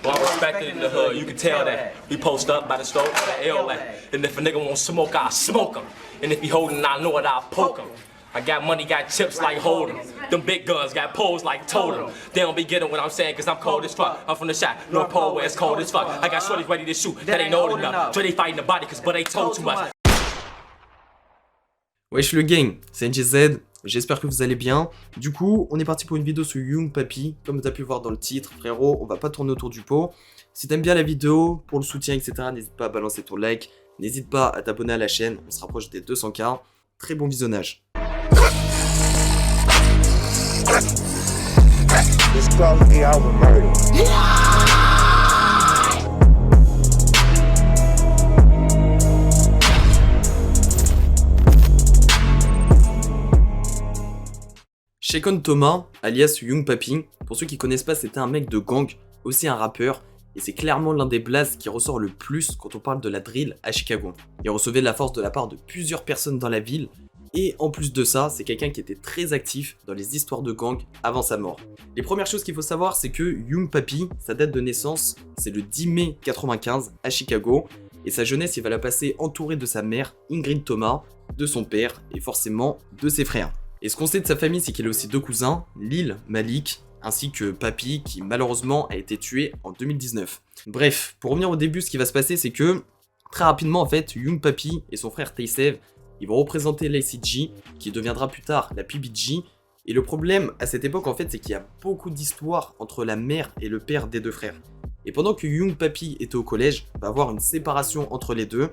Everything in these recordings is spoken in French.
Well, I'm respected in the hood, you can tell that. We post up by the stove, the L at. And if a nigga won't smoke, I'll smoke him. And if he holding, I know it, I'll poke him. I got money, got chips like Hold'em. Them big guns got poles like Totem. They don't be getting what I'm saying, cause I'm cold as fuck. I'm from the shot, North Pole where it's cold as fuck. I got shorties ready to shoot, that ain't old enough. So they fighting the body, cause but they told too much. Wesh le gang, c'est NGZ, j'espère que vous allez bien. Du coup, on est parti pour une vidéo sur Young Papi. Comme tu as pu voir dans le titre, frérot, on va pas tourner autour du pot. Si t'aimes bien la vidéo, pour le soutien, etc., n'hésite pas à balancer ton like. N'hésite pas à t'abonner à la chaîne, on se rapproche des 200K. Très bon visionnage. Shakon Thomas, alias Young Papi, pour ceux qui connaissent pas, c'était un mec de gang, aussi un rappeur, et c'est clairement l'un des blazes qui ressort le plus quand on parle de la drill à Chicago. Il recevait de la force de la part de plusieurs personnes dans la ville, et en plus de ça, c'est quelqu'un qui était très actif dans les histoires de gang avant sa mort. Les premières choses qu'il faut savoir, c'est que Young Papi, sa date de naissance, c'est le 10 mai 95 à Chicago, et sa jeunesse, il va la passer entouré de sa mère, Ingrid Thomas, de son père, et forcément de ses frères. Et ce qu'on sait de sa famille, c'est qu'il a aussi deux cousins, Lil, Malik, ainsi que Papi, qui malheureusement a été tué en 2019. Bref, pour revenir au début, ce qui va se passer, c'est que, très rapidement en fait, Young Papi et son frère Taysev, ils vont représenter l'ACG, qui deviendra plus tard la PBG. Et le problème à cette époque en fait, c'est qu'il y a beaucoup d'histoires entre la mère et le père des deux frères. Et pendant que Young Papi était au collège, il va avoir une séparation entre les deux.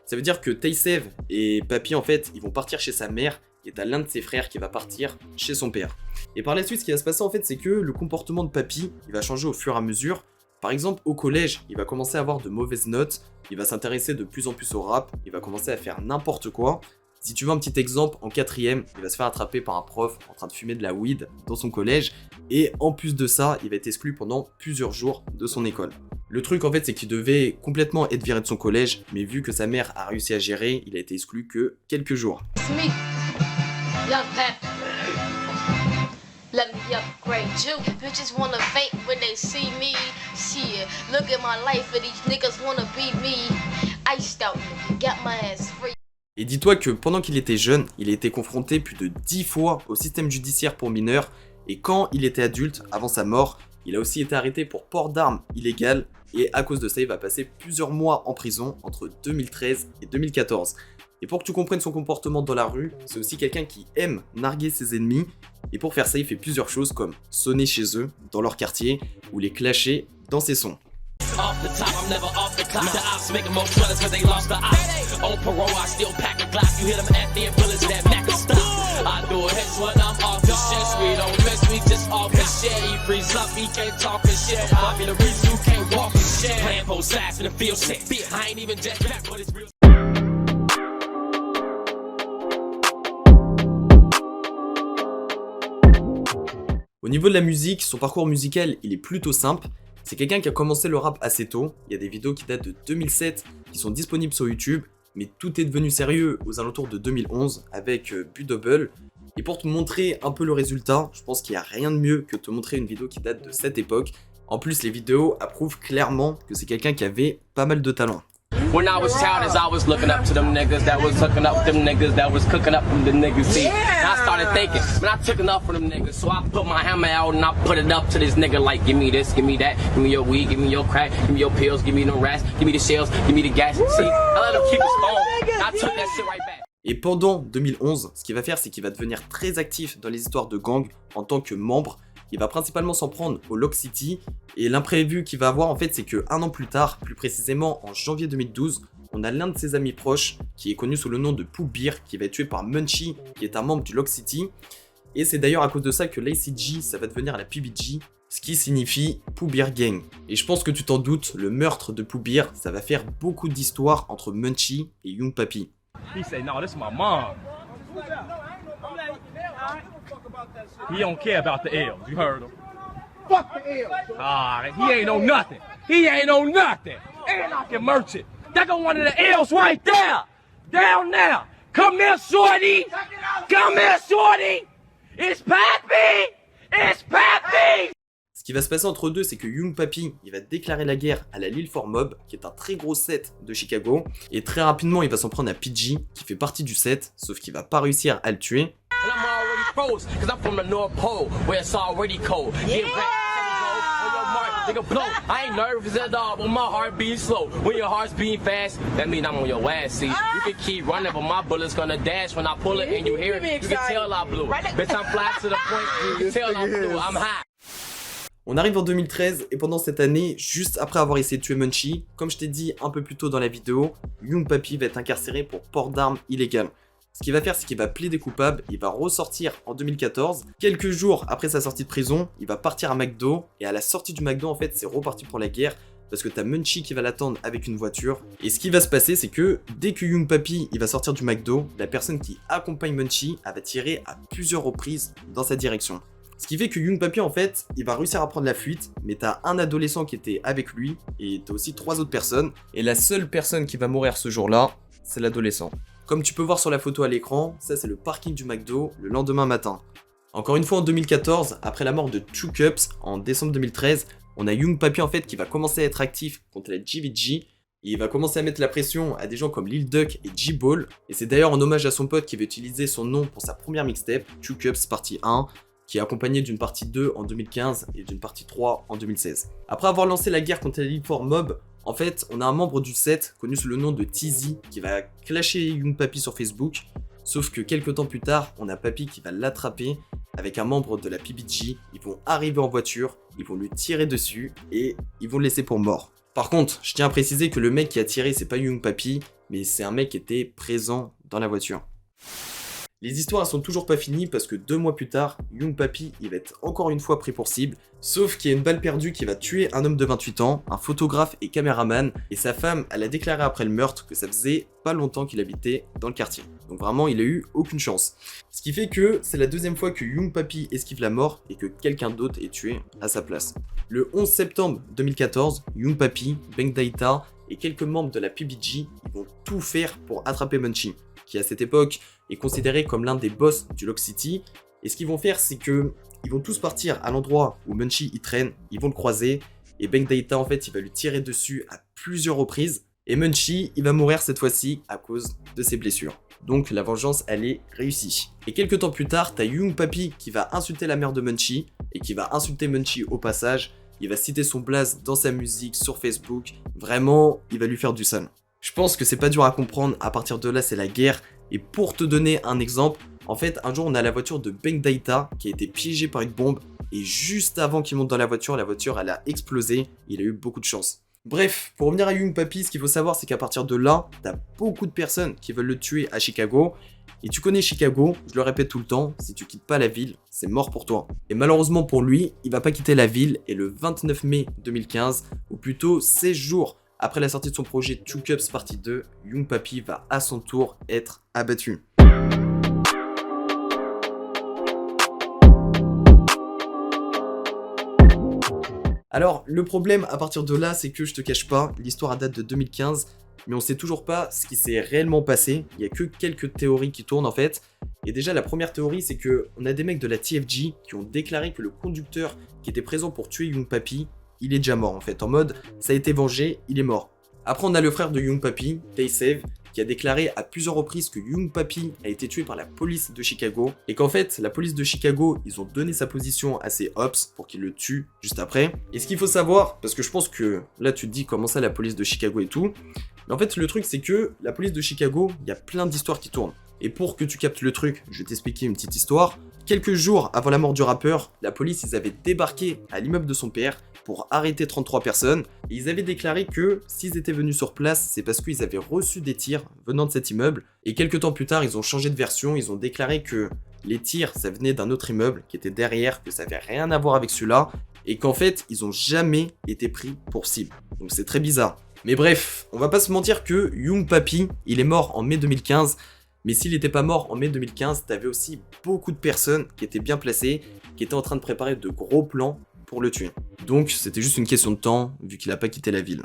Ça veut dire que Taysev et Papi en fait, ils vont partir chez sa mère, et t'as l'un de ses frères qui va partir chez son père. Et par la suite, ce qui va se passer en fait, c'est que le comportement de Papi, il va changer au fur et à mesure. Par exemple, au collège, il va commencer à avoir de mauvaises notes, il va s'intéresser de plus en plus au rap, il va commencer à faire n'importe quoi. Si tu veux un petit exemple, en 4ème, il va se faire attraper par un prof en train de fumer de la weed dans son collège, et en plus de ça, il va être exclu pendant plusieurs jours de son école. Le truc en fait, c'est qu'il devait complètement être viré de son collège, mais vu que sa mère a réussi à gérer, il a été exclu que quelques jours. Young Pep, let me upgrade you. Bitches wanna fake when they see me. Shit, look at my life, and these niggas wanna be me. Iced out, got my ass free. Et dis-toi que pendant qu'il était jeune, il a été confronté plus de 10 fois au système judiciaire pour mineurs, et quand il était adulte, avant sa mort, il a aussi été arrêté pour port d'armes illégales, et à cause de ça, il va passer plusieurs mois en prison entre 2013 et 2014. Et pour que tu comprennes son comportement dans la rue, c'est aussi quelqu'un qui aime narguer ses ennemis. Et pour faire ça, il fait plusieurs choses comme sonner chez eux, dans leur quartier, ou les clasher dans ses sons. Au niveau de la musique, son parcours musical, il est plutôt simple. C'est quelqu'un qui a commencé le rap assez tôt. Il y a des vidéos qui datent de 2007 qui sont disponibles sur YouTube, mais tout est devenu sérieux aux alentours de 2011 avec B-Double. Et pour te montrer un peu le résultat, je pense qu'il n'y a rien de mieux que de te montrer une vidéo qui date de cette époque. En plus, les vidéos approuvent clairement que c'est quelqu'un qui avait pas mal de talent. When I was childish, I was looking up to them niggas that was hooking up them niggas that was cooking up from the niggas. See, and I started thinking, man, I took enough from them niggas, so I put my hammer out and I put it up to this nigga like, give me this, give me that, give me your weed, give me your crack, give me your pills, give me no rats, give me the shells, give me the gas. See, I let them keep his phone, and I took that shit right back. Et pendant 2011, ce qu'il va faire, c'est qu'il va devenir très actif dans les histoires de gang en tant que membre. Il va principalement s'en prendre au Lock City. Et l'imprévu qu'il va avoir, en fait, c'est qu'un an plus tard, plus précisément en janvier 2012, on a l'un de ses amis proches, qui est connu sous le nom de Pooh Beer, qui va être tué par Munchie, qui est un membre du Lock City. Et c'est d'ailleurs à cause de ça que l'ACG, ça va devenir la PBG, ce qui signifie Pooh Beer Gang. Et je pense que tu t'en doutes, le meurtre de Pooh Beer, ça va faire beaucoup d'histoires entre Munchie et Young Papi. He say, no, this is my mom. He don't care about the L's, you heard him. Fuck the L's. He ain't know nothing. He ain't know nothing. And I can merch it. There go one of the L's right there. Down there. Come here, shorty. Come here, shorty. It's Pappy. It's Pappy. qui va se passer entre deux, c'est que Young Papi, il va déclarer la guerre à la Lil 4 Mob, qui est un très gros set de Chicago, et très rapidement, il va s'en prendre à PG, qui fait partie du set, sauf qu'il va pas réussir à le tuer. And I'm already froze, cause I'm from the North Pole, where it's already cold. Get back, on your mark, nigga blow. I ain't nervous at all, but my heart beating slow. When your heart's beating fast, that mean I'm on your ass, see. You can keep running, but my bullet's gonna dash when I pull it and you hear it. You can tell I blew it. Bitch, I'm fly to the point, you can tell I blew it. I'm high. On arrive en 2013 et pendant cette année, juste après avoir essayé de tuer Munchie, comme je t'ai dit un peu plus tôt dans la vidéo, Young Papi va être incarcéré pour port d'armes illégales. Ce qu'il va faire, c'est qu'il va plaider coupable, il va ressortir en 2014. Quelques jours après sa sortie de prison, il va partir à McDo et à la sortie du McDo, en fait, c'est reparti pour la guerre parce que t'as Munchie qui va l'attendre avec une voiture. Et ce qui va se passer, c'est que dès que Young Papi il va sortir du McDo, la personne qui accompagne Munchie elle va tirer à plusieurs reprises dans sa direction. Ce qui fait que Young Papi, en fait, il va réussir à prendre la fuite, mais t'as un adolescent qui était avec lui, et t'as aussi 3 autres personnes, et la seule personne qui va mourir ce jour-là, c'est l'adolescent. Comme tu peux voir sur la photo à l'écran, ça c'est le parking du McDo le lendemain matin. Encore une fois en 2014, après la mort de Two Cups en décembre 2013, on a Young Papi en fait qui va commencer à être actif contre la GVG, et il va commencer à mettre la pression à des gens comme Lil Duck et J-Ball, et c'est d'ailleurs en hommage à son pote qui va utiliser son nom pour sa première mixtape, Two Cups partie 1, qui est accompagné d'une partie 2 en 2015 et d'une partie 3 en 2016. Après avoir lancé la guerre contre la Lil 4 Mob, en fait, on a un membre du set, connu sous le nom de Teasy, qui va clasher Young Papi sur Facebook, sauf que quelques temps plus tard, on a Papi qui va l'attraper avec un membre de la PBG, ils vont arriver en voiture, ils vont lui tirer dessus et ils vont le laisser pour mort. Par contre, je tiens à préciser que le mec qui a tiré, c'est pas Young Papi, mais c'est un mec qui était présent dans la voiture. Les histoires elles sont toujours pas finies parce que 2 mois plus tard, Young Papi il va être encore une fois pris pour cible, sauf qu'il y a une balle perdue qui va tuer un homme de 28 ans, un photographe et caméraman, et sa femme elle a déclaré après le meurtre que ça faisait pas longtemps qu'il habitait dans le quartier. Donc vraiment il a eu aucune chance. Ce qui fait que c'est la deuxième fois que Young Papi esquive la mort et que quelqu'un d'autre est tué à sa place. Le 11 septembre 2014, Young Papi, Bank Daita et quelques membres de la PBG ils vont tout faire pour attraper Munchie, qui à cette époque est considéré comme l'un des boss du Lock City. Et ce qu'ils vont faire, c'est que ils vont tous partir à l'endroit où Munchie y traîne, ils vont le croiser, et Bank Daita en fait il va lui tirer dessus à plusieurs reprises, et Munchie il va mourir cette fois-ci à cause de ses blessures. Donc la vengeance elle est réussie. Et quelques temps plus tard, t'as Young Papi qui va insulter la mère de Munchie, et qui va insulter Munchie au passage, il va citer son blaze dans sa musique sur Facebook, vraiment il va lui faire du sale. Je pense que c'est pas dur à comprendre, à partir de là c'est la guerre. Et pour te donner un exemple, en fait un jour on a la voiture de Bank Daita qui a été piégée par une bombe, et juste avant qu'il monte dans la voiture elle a explosé, il a eu beaucoup de chance. Bref, pour revenir à Young Papi, ce qu'il faut savoir c'est qu'à partir de là, t'as beaucoup de personnes qui veulent le tuer à Chicago, et tu connais Chicago, je le répète tout le temps, si tu quittes pas la ville, c'est mort pour toi. Et malheureusement pour lui, il va pas quitter la ville, et le 29 mai 2015, ou plutôt 16 jours après la sortie de son projet Two Cups partie 2, Young Papi va à son tour être abattu. Alors, le problème à partir de là, c'est que je te cache pas, l'histoire date de 2015, mais on sait toujours pas ce qui s'est réellement passé. Il y a que quelques théories qui tournent en fait. Et déjà, la première théorie, c'est que on a des mecs de la TFG qui ont déclaré que le conducteur qui était présent pour tuer Young Papi, il est déjà mort en fait, en mode ça a été vengé, il est mort. Après on a le frère de Young Papi, Taysave, qui a déclaré à plusieurs reprises que Young Papi a été tué par la police de Chicago, et qu'en fait la police de Chicago, ils ont donné sa position à ses ops pour qu'ils le tuent juste après. Et ce qu'il faut savoir, parce que je pense que là tu te dis comment ça la police de Chicago et tout, mais en fait le truc c'est que la police de Chicago, il y a plein d'histoires qui tournent. Et pour que tu captes le truc, je vais t'expliquer une petite histoire. Quelques jours avant la mort du rappeur, la police ils avaient débarqué à l'immeuble de son père pour arrêter 33 personnes, et ils avaient déclaré que s'ils étaient venus sur place, c'est parce qu'ils avaient reçu des tirs venant de cet immeuble, et quelques temps plus tard, ils ont changé de version, ils ont déclaré que les tirs, ça venait d'un autre immeuble qui était derrière, que ça avait rien à voir avec celui-là, et qu'en fait, ils ont jamais été pris pour cible. Donc c'est très bizarre. Mais bref, on va pas se mentir que Young Papi, il est mort en mai 2015, mais s'il n'était pas mort en mai 2015, t'avais aussi beaucoup de personnes qui étaient bien placées, qui étaient en train de préparer de gros plans pour le tuer. Donc c'était juste une question de temps, vu qu'il n'a pas quitté la ville.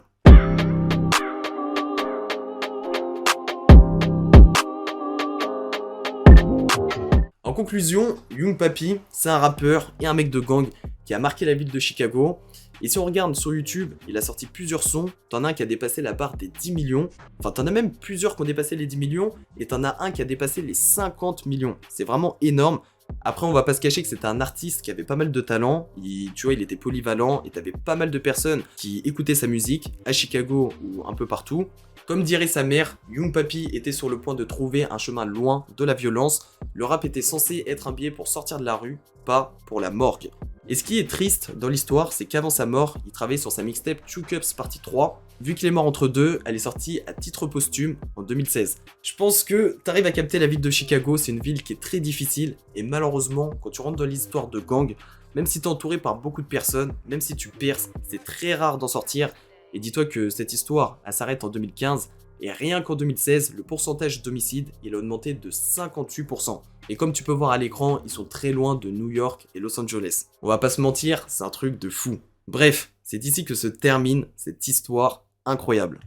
En conclusion, Young Papi, c'est un rappeur et un mec de gang qui a marqué la ville de Chicago. Et si on regarde sur YouTube, il a sorti plusieurs sons. T'en as un qui a dépassé la barre des 10 millions. Enfin, t'en as même plusieurs qui ont dépassé les 10 millions. Et t'en as un qui a dépassé les 50 millions. C'est vraiment énorme. Après, on va pas se cacher que c'était un artiste qui avait pas mal de talent. Tu vois, il était polyvalent et t'avais pas mal de personnes qui écoutaient sa musique à Chicago ou un peu partout. Comme dirait sa mère, Young Papi était sur le point de trouver un chemin loin de la violence. Le rap était censé être un biais pour sortir de la rue, pas pour la morgue. Et ce qui est triste dans l'histoire, c'est qu'avant sa mort, il travaillait sur sa mixtape Two Cups Partie 3. Vu qu'il est mort entre deux, elle est sortie à titre posthume en 2016. Je pense que t'arrives à capter la ville de Chicago, c'est une ville qui est très difficile. Et malheureusement, quand tu rentres dans l'histoire de gang, même si t'es entouré par beaucoup de personnes, même si tu perces, c'est très rare d'en sortir. Et dis-toi que cette histoire, elle s'arrête en 2015. Et rien qu'en 2016, le pourcentage d'homicides, il a augmenté de 58%. Et comme tu peux voir à l'écran, ils sont très loin de New York et Los Angeles. On va pas se mentir, c'est un truc de fou. Bref, c'est ici que se termine cette histoire incroyable.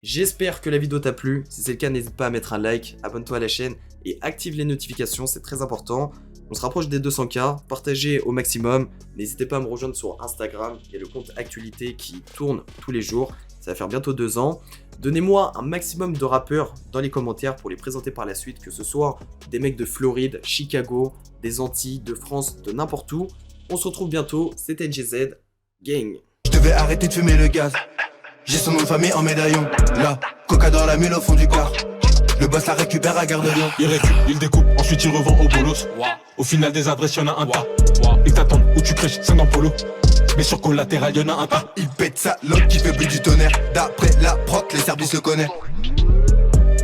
J'espère que la vidéo t'a plu. Si c'est le cas, n'hésite pas à mettre un like, abonne-toi à la chaîne et active les notifications, c'est très important. On se rapproche des 200K, partagez au maximum. N'hésitez pas à me rejoindre sur Instagram, il y a le compte actualité qui tourne tous les jours. Ça va faire bientôt 2 ans. Donnez-moi un maximum de rappeurs dans les commentaires pour les présenter par la suite, que ce soit des mecs de Floride, Chicago, des Antilles, de France, de n'importe où. On se retrouve bientôt, c'était NGZ, gang. Je devais arrêter de fumer le gaz. J'ai son nom de famille en médaillon. Là, coca dans la mule au fond du car. Le boss la récupère à Gare de Lyon. Il récup, il découpe, ensuite il revend au bolos. Au final des adresses, y'en a un tas. Ils t'attendent où tu crèches, 5 dans le polo. Mais sur collatéral, y'en a un tas. Il pète sa loque qui fait plus du tonnerre. D'après la proc, les services le connaissent.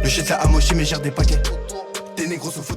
Le shit ça a moché mais gère des paquets. Tes négros sont fous.